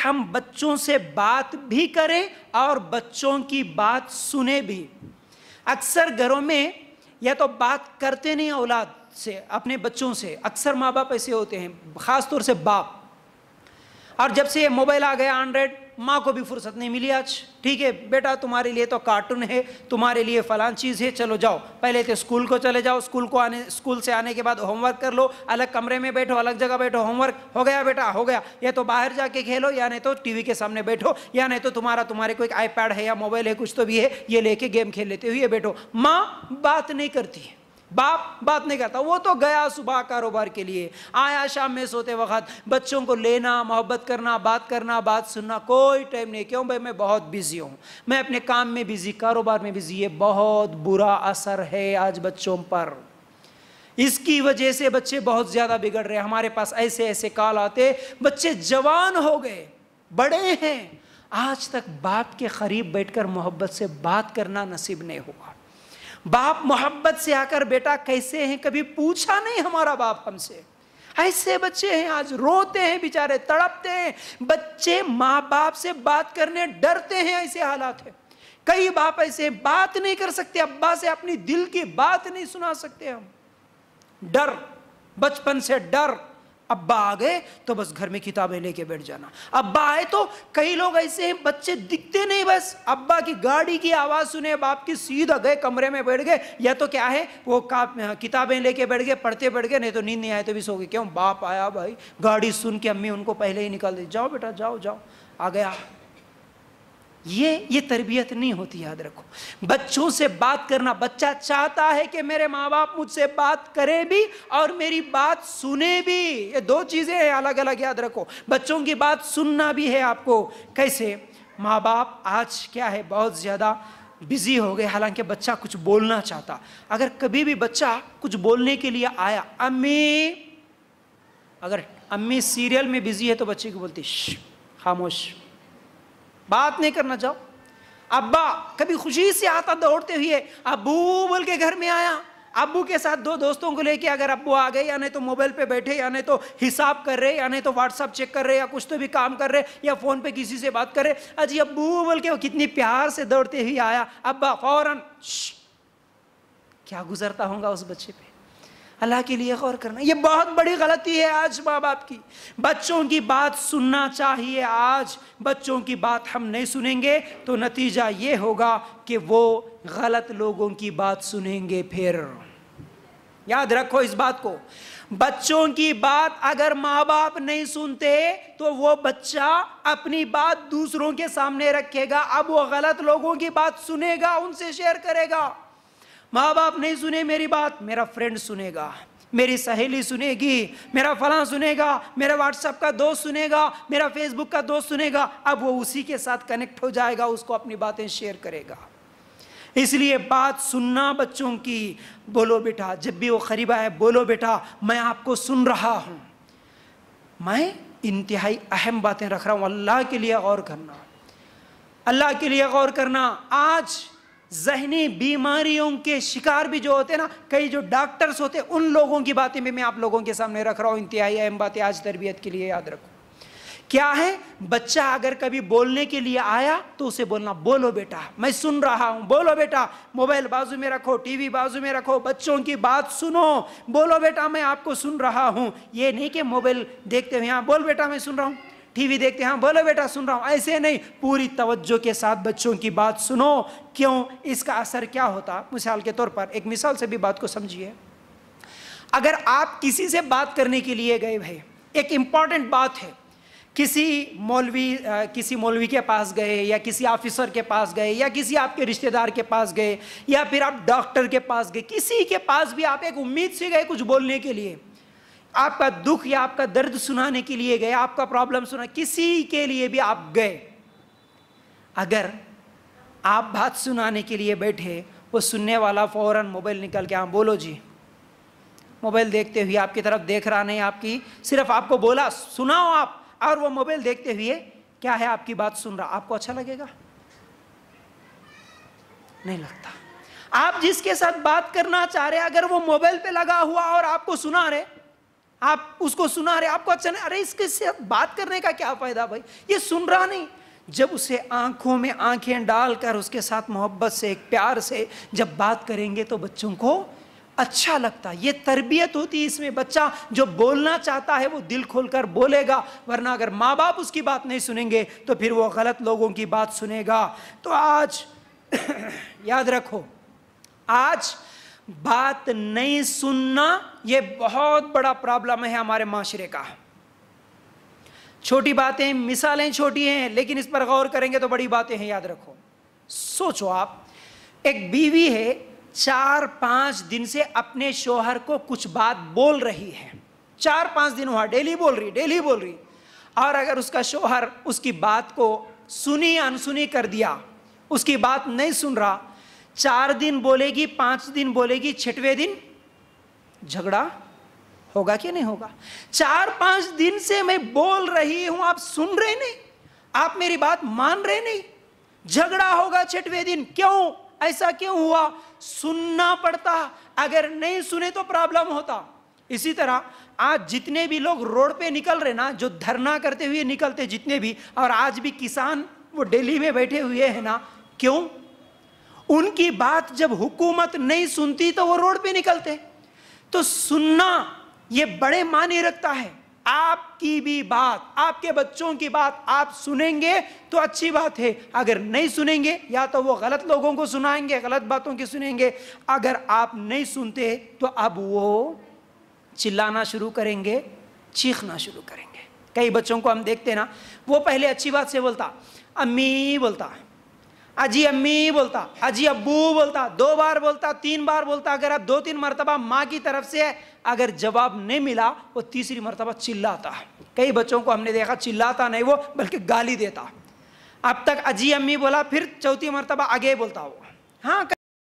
हम बच्चों से बात भी करें और बच्चों की बात सुने भी। अक्सर घरों में या तो बात करते नहीं औलाद से, अपने बच्चों से। अक्सर माँ बाप ऐसे होते हैं, ख़ास तौर से बाप। और जब से ये मोबाइल आ गया एंड्रॉयड, माँ को भी फुर्सत नहीं मिली आज। ठीक है बेटा, तुम्हारे लिए तो कार्टून है, तुम्हारे लिए फलां चीज़ है, चलो जाओ, पहले तो स्कूल को चले जाओ, स्कूल से आने के बाद होमवर्क कर लो, अलग कमरे में बैठो, अलग जगह बैठो, होमवर्क हो गया बेटा हो गया, या तो बाहर जाके खेलो, या नहीं तो टीवी के सामने बैठो, या नहीं तो तुम्हारे कोई आईपैड है या मोबाइल है, कुछ तो भी है, ये लेके गेम खेल लेते हुए बैठो। माँ बात नहीं करती है, बाप बात नहीं करता, वो तो गया सुबह कारोबार के लिए, आया शाम में सोते वक्त। बच्चों को लेना, मोहब्बत करना, बात सुनना कोई टाइम नहीं। क्यों भाई, मैं बहुत बिजी हूँ, मैं अपने काम में बिजी, कारोबार में बिजी। ये बहुत बुरा असर है आज बच्चों पर। इसकी वजह से बच्चे बहुत ज्यादा बिगड़ रहे हैं। हमारे पास ऐसे ऐसे कॉल आते, बच्चे जवान हो गए, बड़े हैं, आज तक बाप के करीब बैठकर मोहब्बत से बात करना नसीब नहीं हुआ। बाप मोहब्बत से आकर बेटा कैसे हैं कभी पूछा नहीं हमारा बाप हमसे। ऐसे बच्चे हैं आज, रोते हैं बेचारे, तड़पते हैं। बच्चे माँ बाप से बात करने डरते हैं, ऐसे हालात है। कई बाप ऐसे बात नहीं कर सकते, अब्बा से अपनी दिल की बात नहीं सुना सकते हम। डर, बचपन से डर। अब्बा आ गए तो बस घर में किताबें लेके बैठ जाना। अब्बा आए तो कई लोग ऐसे हैं, बच्चे दिखते नहीं, बस अब्बा की गाड़ी की आवाज सुने बाप की, सीधा गए कमरे में बैठ गए, या तो क्या है वो किताबें लेके बैठ गए, पढ़ते बैठ गए, नहीं तो नींद नहीं आए तो भी सो गए। क्यों, बाप आया भाई, गाड़ी सुन के अम्मी उनको पहले ही निकाल दी, जाओ बेटा जाओ जाओ, आ गया। ये तरबियत नहीं होती, याद रखो। बच्चों से बात करना, बच्चा चाहता है कि मेरे माँ बाप मुझसे बात करें भी और मेरी बात सुने भी। ये दो चीजें हैं अलग अलग, याद रखो। बच्चों की बात सुनना भी है आपको। कैसे, माँ बाप आज क्या है बहुत ज्यादा बिजी हो गए, हालांकि बच्चा कुछ बोलना चाहता। अगर कभी भी बच्चा कुछ बोलने के लिए आया, अम्मी, अगर अम्मी सीरियल में बिजी है तो बच्चे को बोलती खामोश, बात नहीं करना, जाओ। अब्बा कभी खुशी से आता दौड़ते हुए, अब्बू बोल के घर में आया, अब्बू के साथ दो दोस्तों को लेके अगर अब्बू आ गए, या नहीं तो मोबाइल पे बैठे, या नहीं तो हिसाब कर रहे, या नहीं तो व्हाट्सएप चेक कर रहे, या कुछ तो भी काम कर रहे, या फोन पे किसी से बात कर रहे, अजी अब्बू बोल के वो कितनी प्यार से दौड़ते हुए आया, अब्बा फौरन, क्या गुजरता होगा उस बच्चे पे। अल्लाह के लिए गौर करना, ये बहुत बड़ी गलती है आज माँ बाप की। बच्चों की बात सुनना चाहिए। आज बच्चों की बात हम नहीं सुनेंगे तो नतीजा ये होगा कि वो गलत लोगों की बात सुनेंगे। फिर याद रखो इस बात को, बच्चों की बात अगर माँ बाप नहीं सुनते तो वो बच्चा अपनी बात दूसरों के सामने रखेगा। अब वो गलत लोगों की बात सुनेगा, उनसे शेयर करेगा। माँ बाप नहीं सुने मेरी बात, मेरा फ्रेंड सुनेगा, मेरी सहेली सुनेगी, मेरा फलां सुनेगा, मेरा व्हाट्सएप का दोस्त सुनेगा, मेरा फेसबुक का दोस्त सुनेगा। अब वो उसी के साथ कनेक्ट हो जाएगा, उसको अपनी बातें शेयर करेगा। इसलिए बात सुनना बच्चों की। बोलो बेटा, जब भी वो करीब आए बोलो बेटा मैं आपको सुन रहा हूं। मैं इंतहाई अहम बातें रख रहा हूं, अल्लाह के लिए गौर करना, अल्लाह के लिए गौर करना। आज ज़हनी बीमारियों के शिकार भी जो होते हैं ना, कई जो डॉक्टर्स होते हैं, उन लोगों की बातें भी मैं आप लोगों के सामने रख रहा हूँ। इंतहाई अहम बातें आज तरबियत के लिए, याद रखो। क्या है, बच्चा अगर कभी बोलने के लिए आया तो उसे बोलना, बोलो बेटा मैं सुन रहा हूँ, बोलो बेटा, मोबाइल बाजू में रखो, टीवी बाजू में रखो, बच्चों की बात सुनो, बोलो बेटा मैं आपको सुन रहा हूँ। ये नहीं कि मोबाइल देखते हुए हाँ बोल बेटा मैं सुन रहा हूँ, टीवी देखते हैं हाँ बोलो बेटा सुन रहा हूँ, ऐसे नहीं, पूरी तवज्जो के साथ बच्चों की बात सुनो। क्यों, इसका असर क्या होता, मिसाल के तौर पर एक मिसाल से भी बात को समझिए। अगर आप किसी से बात करने के लिए गए भाई, एक इंपॉर्टेंट बात है, किसी मौलवी के पास गए, या किसी ऑफिसर के पास गए, या किसी आपके रिश्तेदार के पास गए, या फिर आप डॉक्टर के पास गए, किसी के पास भी आप एक उम्मीद से गए कुछ बोलने के लिए, आपका दुख या आपका दर्द सुनाने के लिए गए, आपका प्रॉब्लम सुना, किसी के लिए भी आप गए। अगर आप बात सुनाने के लिए बैठे, वो सुनने वाला फौरन मोबाइल निकाल के हाँ बोलो जी, मोबाइल देखते हुए आपकी तरफ देख रहा नहीं, आपकी सिर्फ आपको बोला सुनाओ आप, और वो मोबाइल देखते हुए क्या है आपकी बात सुन रहा, आपको अच्छा लगेगा? नहीं लगता। आप जिसके साथ बात करना चाह रहे, अगर वो मोबाइल पे लगा हुआ और आपको सुना रहे, आप उसको सुना रहे, आपको अच्छा नहीं, अरे इसके साथ बात करने का क्या फायदा भाई, ये सुन रहा नहीं। जब उसे आंखों में आंखें डालकर उसके साथ मोहब्बत से, एक प्यार से जब बात करेंगे तो बच्चों को अच्छा लगता है। ये तरबियत होती है इसमें। बच्चा जो बोलना चाहता है वो दिल खोलकर बोलेगा, वरना अगर माँ बाप उसकी बात नहीं सुनेंगे तो फिर वो गलत लोगों की बात सुनेगा। तो आज याद रखो, आज बात नहीं सुनना ये बहुत बड़ा प्रॉब्लम है हमारे माशरे का। छोटी बातें, मिसालें छोटी हैं, लेकिन इस पर गौर करेंगे तो बड़ी बातें हैं। याद रखो, सोचो आप, एक बीवी है 4-5 दिन से अपने शोहर को कुछ बात बोल रही है, 4-5 दिन हुआ, डेली बोल रही, और अगर उसका शोहर उसकी बात को सुनी अनसुनी कर दिया, उसकी बात नहीं सुन रहा, 4 दिन बोलेगी, 5 दिन बोलेगी, 6वें दिन झगड़ा होगा कि नहीं होगा? 4-5 दिन से मैं बोल रही हूं, आप सुन रहे नहीं, आप मेरी बात मान रहे नहीं, झगड़ा होगा 6वें दिन। क्यों? ऐसा क्यों हुआ? सुनना पड़ता, अगर नहीं सुने तो प्रॉब्लम होता। इसी तरह आज जितने भी लोग रोड पे निकल रहे ना, जो धरना करते हुए निकलते जितने भी, और आज भी किसान वो दिल्ली में बैठे हुए हैं ना, क्यों? उनकी बात जब हुकूमत नहीं सुनती तो वो रोड पे निकलते। तो सुनना ये बड़े मायने रखता है। आपकी भी बात, आपके बच्चों की बात आप सुनेंगे तो अच्छी बात है, अगर नहीं सुनेंगे या तो वो गलत लोगों को सुनाएंगे, गलत बातों की सुनेंगे। अगर आप नहीं सुनते तो अब वो चिल्लाना शुरू करेंगे, चीखना शुरू करेंगे। कई बच्चों को हम देखते हैं ना, वो पहले अच्छी बात से बोलता, अम्मी बोलता, अजी अम्मी बोलता, अजी अब्बू बोलता, 2 बार बोलता, 3 बार बोलता। अगर आप 2-3 मरतबा माँ की तरफ से अगर जवाब नहीं मिला, वो तीसरी मरतबा चिल्लाता। कई बच्चों को हमने देखा चिल्लाता नहीं वो, बल्कि गाली देता। अब तक अजी अम्मी बोला, फिर 4थी मरतबा आगे बोलता वो। हाँ,